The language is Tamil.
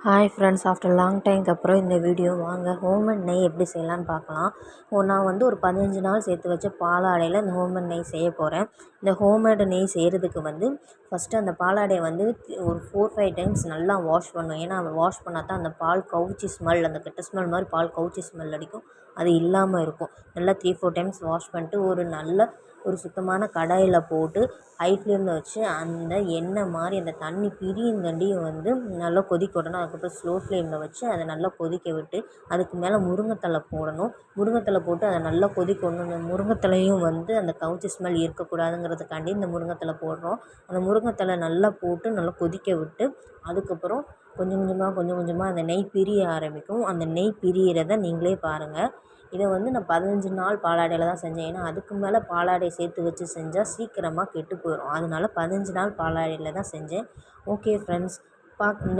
ஹாய் ஃப்ரெண்ட்ஸ், ஆஃப்டர் லாங் டைம்க்கு அப்புறம் இந்த வீடியோ வாங்க ஹோம்மேட் நெய் எப்படி செய்யலான்னு பார்க்கலாம். நான் வந்து ஒரு 15 நாள் சேர்த்து வச்ச பாலாடையில் இந்த ஹோம்மேட் நெய் செய்ய போகிறேன். இந்த ஹோம்மேடு நெய் செய்கிறதுக்கு வந்து ஃபஸ்ட்டு அந்த பாலாடையை வந்து ஒரு 4-5 டைம்ஸ் நல்லா வாஷ் பண்ணணும். ஏன்னா வாஷ் பண்ணால் தான் அந்த பால் கவுச்சி ஸ்மெல், அந்த கெட்ட ஸ்மெல் மாதிரி பால் கவுச்சி ஸ்மெல் அடிக்கும், அது இல்லாமல் இருக்கும். நல்லா 3-4 டைம்ஸ் வாஷ் பண்ணிட்டு ஒரு சுத்தமான கடாயில் போட்டு ஹை ஃப்ளேமில் வச்சு அந்த எண்ணெய் மாதிரி அந்த தண்ணி பிரியுங்கண்டியும் வந்து நல்லா கொதிக்க விடணும். அதுக்கப்புறம் ஸ்லோ ஃப்ளேமில் வச்சு அதை நல்லா கொதிக்க விட்டு அதுக்கு மேலே முருங்கைத்தழை போடணும். முருங்கைத்தழை போட்டு அதை நல்லா கொதிக்க விடணும். இந்த முருங்கைத்தழையும் வந்து அந்த கவுச்சி ஸ்மெல் இருக்கக்கூடாதுங்கிறதுக்காண்டி இந்த முருங்கைத்தழை போடுறோம். அந்த முருங்கைத்தழை நல்லா போட்டு நல்லா கொதிக்க விட்டு அதுக்கப்புறம் கொஞ்சம் கொஞ்சமாக அந்த நெய் பிரிய ஆரம்பிக்கும். அந்த நெய் பிரியிறத நீங்களே பாருங்கள். இதை வந்து நான் 15 நாள் பாலாடையில் தான் செஞ்சேன். ஏன்னா அதுக்கு மேலே பாலாடை சேர்த்து வச்சு செஞ்சால் சீக்கிரமாக கெட்டு போயிடும். அதனால 15 நாள் பாலாடையில் தான் செஞ்சேன். Okay friends, next